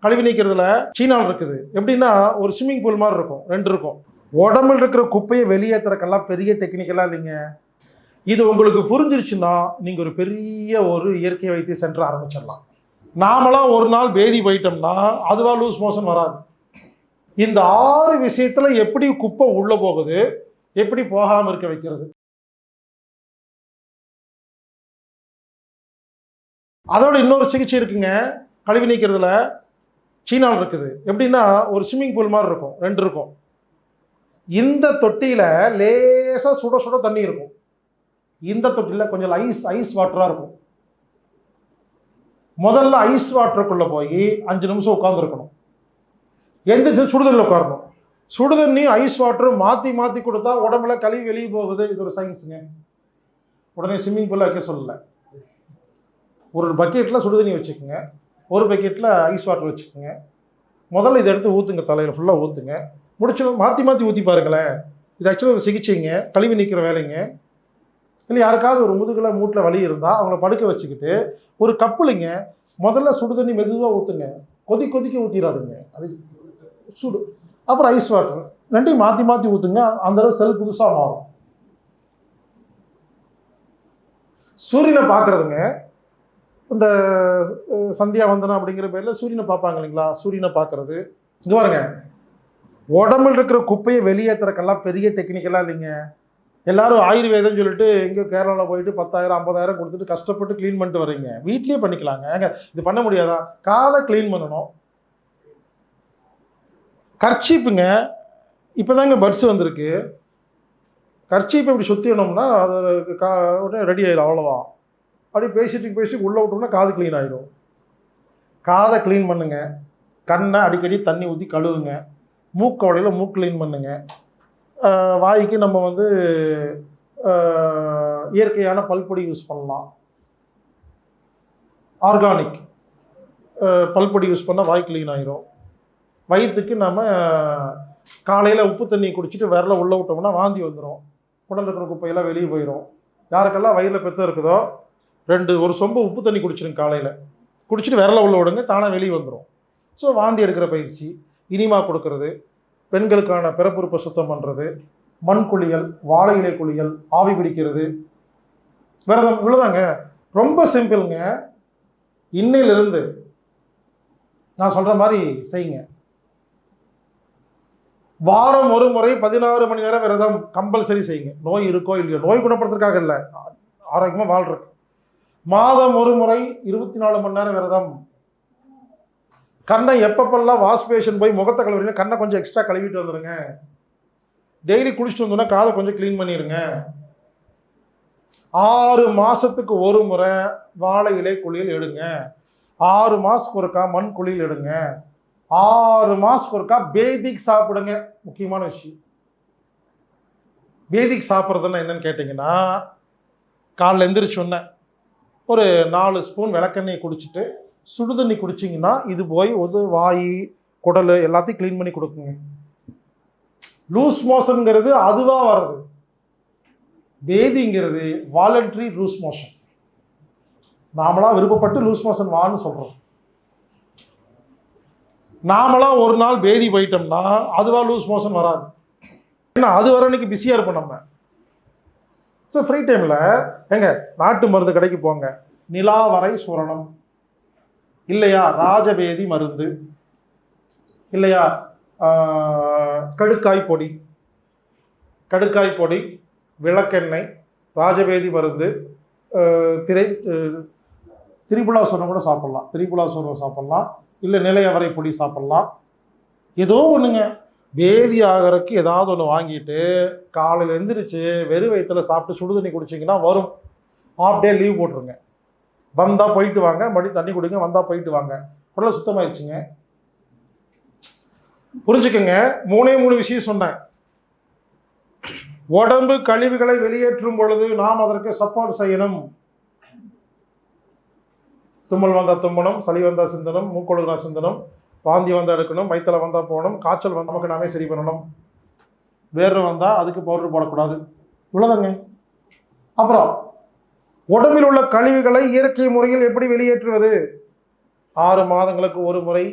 கழிவு நீக்கிறதுல சீனாவில் இருக்குது. எப்படின்னா ஒரு ஸ்விம்மிங் பூல் மாதிரி இருக்கும், 2 இருக்கும். உடம்புல இருக்கிற குப்பையை வெளியேற்றுறக்கெல்லாம் பெரிய டெக்னிக்கெல்லாம் இல்லைங்க. இது உங்களுக்கு புரிஞ்சிருச்சுன்னா நீங்கள் ஒரு பெரிய ஒரு இயற்கை வைத்திய சென்டர் ஆரம்பிச்சிடலாம். நாமளாம் ஒரு நாள் பேதி போயிட்டோம்னா அதுவா லூஸ் மோஷன் வராது. இந்த 6 விஷயத்துல எப்படி குப்பை உள்ள போகுது, எப்படி போகாமல் இருக்க வைக்கிறது. அதோட இன்னொரு சிகிச்சை இருக்குங்க. கழிவு நீக்கிறதுல சீனாவில் இருக்குது. எப்படின்னா ஒரு ஸ்விம்மிங் பூல் மாதிரி இருக்கும், 2 இருக்கும். இந்த தொட்டியில் லேசாக சுட சுட தண்ணி இருக்கும். இந்த தொட்டியில் கொஞ்சம் ஐஸ் வாட்டராக இருக்கும். முதல்ல ஐஸ் வாட்டருக்குள்ளே போய் 5 நிமிஷம் உட்காந்துருக்கணும். எந்திரிச்சு சுடுதண்ணில் உட்காரணும். சுடுதண்ணி ஐஸ் வாட்டரும் மாற்றி மாற்றி கொடுத்தா உடம்புல கழிவு வெளியே போகுது. இது ஒரு சயின்ஸுங்க. உடனே ஸ்விம்மிங் பூலில் வைக்க சொல்லலை. ஒரு பக்கெட்டில் சுடுதண்ணி வச்சுக்கோங்க, ஒரு பக்கெட்டில் ஐஸ் வாட்டர் வச்சுக்கோங்க. முதல்ல இதை எடுத்து ஊற்றுங்க, தலையில் ஃபுல்லாக ஊற்றுங்க. முடிச்சு மாற்றி மாற்றி ஊற்றி பாருங்களேன். இது ஆக்சுவலாக ஒரு சிகிச்சைங்க, கழிவு நீக்கிற வேலைங்க. இல்லை யாருக்காவது ஒரு முதுகில் மூட்டில் வலி இருந்தால் அவங்கள படுக்க வச்சுக்கிட்டு ஒரு கப்புலிங்க முதல்ல சுடுதண்ணி மெதுவாக ஊற்றுங்க. கொதிக்க ஊற்றிடாதுங்க, அது சுடு. அப்புறம் ஐஸ் வாட்டர், 2யும் மாற்றி மாற்றி ஊற்றுங்க. அந்த செல் புதுசாக மாறும். சூரியனை பார்க்குறதுங்க, இந்த சந்தியா வந்தனம் அப்படிங்கிற பேரில் சூரியனை பார்ப்பாங்க இல்லைங்களா, சூரியனை பார்க்குறது. இங்கே பாருங்க, உடம்புல இருக்கிற குப்பையை வெளியேற்றுறக்கெல்லாம் பெரிய டெக்னிக்கெல்லாம் இல்லைங்க. எல்லாரும் ஆயுர்வேதம் சொல்லிட்டு இங்கே கேரளாவில் போயிட்டு 10,000 50,000 கொடுத்துட்டு கஷ்டப்பட்டு க்ளீன் பண்ணிட்டு வரீங்க. வீட்லேயே பண்ணிக்கலாங்க. இது பண்ண முடியாதா? காதை க்ளீன் பண்ணணும். கர்ச்சீப்புங்க, இப்போ தாங்க பட்ஸ் வந்திருக்கு. கர்ச்சீப்பை இப்படி சுற்றினோம்னா அது உடனே ரெடி ஆயிடும், அவ்வளோதான். அப்படி பேசிட்டு உள்ளே விட்டோம்னா காது க்ளீன் ஆகிடும். காதை க்ளீன் பண்ணுங்க. கண்ணை அடிக்கடி தண்ணி ஊற்றி கழுவுங்க. மூக்கு வடையில் மூக்கு க்ளீன் பண்ணுங்க. வாய்க்கு நம்ம இயற்கையான பல்பொடி யூஸ் பண்ணலாம். ஆர்கானிக் பல்பொடி யூஸ் பண்ணால் வாய் க்ளீன் ஆகிரும். வயிற்றுக்கு நம்ம காலையில் உப்பு தண்ணி குடிச்சிட்டு விரல உள்ளே விட்டோம்னா வாந்தி வந்துடும். உடல் இருக்கிற குப்பையெல்லாம் வெளியே போயிடும். யாருக்கெல்லாம் வயிறில் பெற்ற இருக்குதோ ஒரு சொம்பு உப்பு தண்ணி குடிச்சிடுங்க. காலையில் குடிச்சிட்டு விரல உள்ள விடுங்க, தானாக வெளியே வந்துடும். ஸோ வாந்தி எடுக்கிற பயிற்சி, இனிமா கொடுக்கறது, பெண்களுக்கான பிறப்புறுப்பை சுத்தம் பண்ணுறது, மண் குளியல், வாழை இலை குளியல், ஆவி பிடிக்கிறது, விரதம், இவ்வளோதாங்க. ரொம்ப சிம்பிளுங்க. இன்னையிலிருந்து நான் சொல்கிற மாதிரி செய்யுங்க. வாரம் ஒரு முறை 16 மணி நேரம் விரதம் கம்பல்சரி செய்யுங்க. நோய் இருக்கோ இல்லையோ, நோய் குணப்படுத்துறதுக்காக இல்லை, ஆரோக்கியமாக வாழ்றதுக்கு. மாதம் ஒரு முறை 24 மணி நேரம் விரதம். கண்ணை எப்பப்பெல்லாம் வாஷ் பேஷன் போய் முகத்தை கழுவுறீங்க, கண்ணை கொஞ்சம் எக்ஸ்ட்ரா கழுவிட்டு வந்துடுங்க. டெய்லி குளிச்சுட்டு வந்தோன்னா காதை கொஞ்சம் க்ளீன் பண்ணிடுங்க. 6 மாதத்துக்கு ஒரு முறை வாழை இலை குளியல் எடுங்க. 6 மாதத்துக்கு ஒருக்கா மண் குளியல் எடுங்க. 6 மாதத்துக்கு ஒருக்கா பேதிக் சாப்பிடுங்க. முக்கியமான விஷயம். பேதிக் சாப்பிட்றதுன்னா என்னன்னு கேட்டிங்கன்னா, காலைல எந்திரிச்சோன்னே ஒரு 4 ஸ்பூன் விளக்கெண்ணெய் குடிச்சிட்டு சுடுதண்ணி குடிச்சிங்கன்னா இது போய் வாய் குடல் எல்லாத்தையும் க்ளீன் பண்ணி கொடுக்குங்க. லூஸ் மோஷனுங்கிறது அதுவாக வர்றது. பேதிங்கிறது வாலண்டரி லூஸ் மோஷன். நாமளாக விருப்பப்பட்டு லூஸ் மோஷன் வான்னு சொல்கிறோம். நாமளாம் ஒரு நாள் பேதி போயிட்டோம்னா அதுவாக லூஸ் மோஷன் வராது. ஏன்னா அது வர அன்னைக்கு பிஸியாக இருப்போம் நம்ம. ஸோ ஃப்ரீ டைமில் நாட்டு மருந்து கடைக்கு போங்க. நிலாவரை சூரணம் இல்லையா, ராஜபேதி மருந்து இல்லையா, கடுக்காய் பொடி, விளக்கெண்ணெய், ராஜபேதி மருந்து, திரிபுலா சூரணம் கூட சாப்பிட்லாம். திரிபுலா சூரணம் சாப்பிட்லாம். இல்லை நிலையவரை பொடி சாப்பிட்லாம். ஏதோ ஒன்றுங்க. பேதி ஆகிறதுக்கு ஏதாவது ஒன்று வாங்கிட்டு காலையில் எந்திரிச்சு வெறும் வயிற்றுல சாப்பிட்டு சுடுதண்ணி குடிச்சிங்கன்னா வரும். ஆஃப் டே லீவ் போட்டுருங்க. வந்தால் போயிட்டு வாங்க, மறுபடியும் தண்ணி குடிங்க, வந்தால் போயிட்டு வாங்க. உடனே சுத்தமாயிடுச்சுங்க. புரிஞ்சுக்கங்க. 3 விஷயம் சொன்னேன். உடம்பு கழிவுகளை வெளியேற்றும் பொழுது நாம் அதற்கு சப்போர்ட் செய்யணும். தும்மல் வந்தால் தும்பணும், சளி வந்தால் சிந்தனம், மூக்கொழுகுனா சிந்தனம், வாந்தி வந்தால் எடுக்கணும், வயிற்றுல வந்தால் போகணும், காய்ச்சல் வந்தால் நமக்கு நாமே சரி பண்ணணும், வேர்வை வந்தால் அதுக்கு பவுடர் போடக்கூடாது. இவ்வளோதாங்க. அப்புறம் உடம்பில் உள்ள கழிவுகளை இயற்கை முறையில் எப்படி வெளியேற்றுவது? 6 மாதங்களுக்கு ஒரு முறை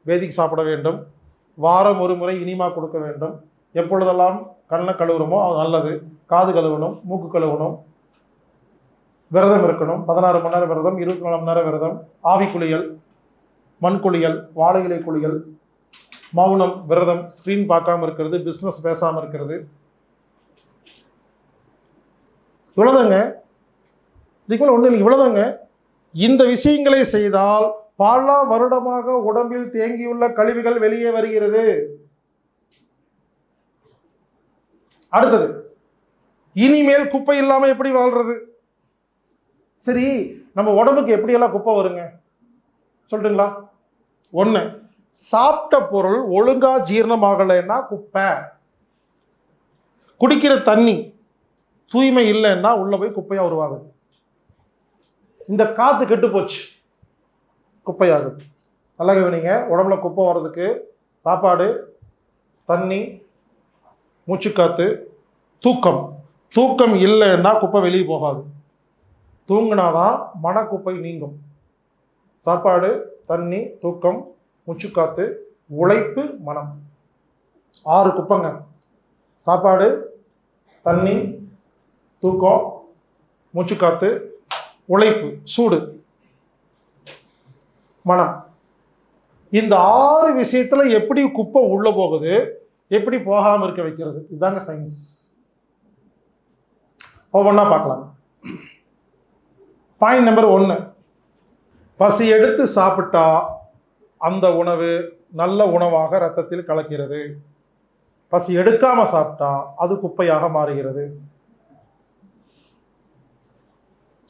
வேதிக்கு சாப்பிட வேண்டும். வாரம் ஒரு முறை இனிமா கொடுக்க வேண்டும். எப்பொழுதெல்லாம் கண்ணை கழுவுறோமோ அது நல்லது. காது கழுவணும், மூக்கு கழுவணும், விரதம் இருக்கணும். 16 மணி நேரம் விரதம், 24 மணி நேரம் விரதம், ஆவி குளியல், மண் குளியல், வாழை இலை குளியல், மௌனம், விரதம், ஸ்க்ரீன் பார்க்காம இருக்கிறது, பிஸ்னஸ் பேசாமல் இருக்கிறது. இவ்வளோதாங்க. இதுக்கு மேலே ஒன்றும் இல்லை. இவ்வளோதாங்க. இந்த விஷயங்களை செய்தால் பல வருடமாக உடம்பில் தேங்கியுள்ள கழிவுகள் வெளியே வருகிறது. அடுத்தது, இனிமேல் குப்பை இல்லாம எப்படி வாழ்றது? சரி, நம்ம உடம்புக்கு எப்படியெல்லாம் குப்பை வருங்க சொல்றீங்களா? ஒண்ணு, சாப்பிட்ட பொருள் ஒழுங்கா ஜீரணமாகலைன்னா குப்பை. குடிக்கிற தண்ணி தூய்மை இல்லைன்னா உள்ள போய் குப்பையா உருவாகுது. இந்த காத்து கெட்டு போச்சு, குப்பையாகுது. நல்லா கவனிங்க. உடம்புல குப்பை வர்றதுக்கு சாப்பாடு, தண்ணி, மூச்சுக்காத்து, தூக்கம். தூக்கம் இல்லைன்னா குப்பை வெளியே போகாது. தூங்கினாதான் மனக்குப்பை நீங்கும். சாப்பாடு, தண்ணி, தூக்கம், மூச்சுக்காத்து, உழைப்பு, மனம். 6 குப்பைங்க. சாப்பாடு, தண்ணி, தூக்கம், மூச்சுக்காத்து, உழைப்பு, சூடு, மனம். இந்த 6 விஷயத்துல எப்படி குப்பை உள்ள போகுது, எப்படி போகாம இருக்க வைக்கிறது, இதுதாங்க சயின்ஸ். ஒவ்வொன்றா பார்க்கலாம். பாயிண்ட் நம்பர் 1, பசி எடுத்து சாப்பிட்டா அந்த உணவு நல்ல உணவாக ரத்தத்தில் கலக்கிறது. பசி எடுக்காம சாப்பிட்டா அது குப்பையாக மாறுகிறது.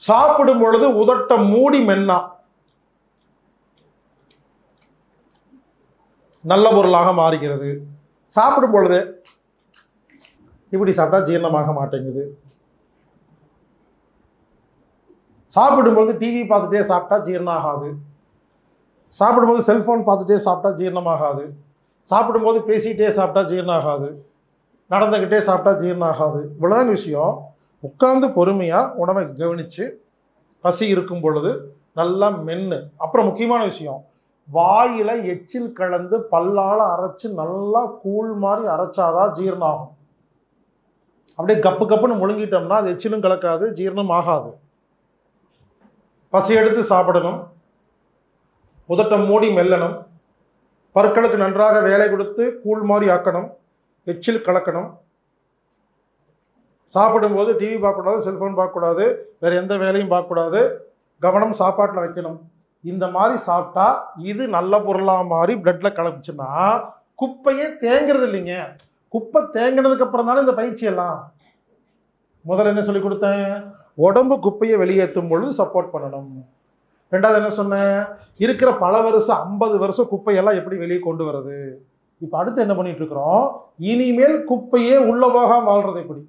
சாப்பிடும் பொழுது உதட்ட மூடி மென்னா நல்ல பொருளாக மாறுகிறது. சாப்பிடும் பொழுது இப்படி சாப்பிட்டா ஜீரணமாக மாட்டேங்குது. சாப்பிடும்போது டிவி பார்த்துட்டே சாப்பிட்டா ஜீரணம் ஆகாது. சாப்பிடும்போது செல்போன் பார்த்துட்டே சாப்பிட்டா ஜீரணமாகாது. சாப்பிடும்போது பேசிக்கிட்டே சாப்பிட்டா ஜீரணம் ஆகாது. நடந்துக்கிட்டே சாப்பிட்டா ஜீரணம் ஆகாது. இவ்வளோதான் விஷயம். உட்கார்ந்து பொறுமையாக உணவை கவனித்து பசி இருக்கும் பொழுது நல்லா மென்று. அப்புறம் முக்கியமான விஷயம், வாயில எச்சில் கலந்து பல்லால் அரைச்சு நல்லா கூழ் மாதிரி அரைச்சாதான் ஜீரணம் ஆகும். அப்படியே கப்பு கப்புன்னு முழுங்கிட்டோம்னா அது எச்சிலும் கலக்காது, ஜீரணம் ஆகாது. பசி எடுத்து சாப்பிடணும், உதட்டம் மூடி மெல்லணும், பற்களுக்கு நன்றாக வேலை கொடுத்து கூழ் மாதிரி ஆக்கணும், எச்சில் கலக்கணும். சாப்பிடும்போது டிவி பார்க்கக்கூடாது, செல்ஃபோன் பார்க்கக்கூடாது, வேறு எந்த வேலையும் பார்க்கக்கூடாது. கவனம் சாப்பாட்டில் வைக்கணும். இந்த மாதிரி சாப்பிட்டா இது நல்ல பொருளாக மாறி பிளட்ல கலந்துச்சுன்னா குப்பையே தேங்கிறது இல்லைங்க. குப்பை தேங்கினதுக்கு அப்புறம் தானே இந்த பயிற்சி எல்லாம். முதல்ல என்ன சொல்லி கொடுத்தேன்? உடம்பு குப்பையை வெளியேற்றும் பொழுது சப்போர்ட் பண்ணணும். ரெண்டாவது என்ன சொன்னேன்? இருக்கிற பல வருஷம் 50 வருஷம் குப்பையெல்லாம் எப்படி வெளியே கொண்டு வர்றது. இப்போ அடுத்து என்ன பண்ணிட்டு இருக்கிறோம்? இனிமேல் குப்பையே உள்ள போகாம வாழ்றது எப்படி?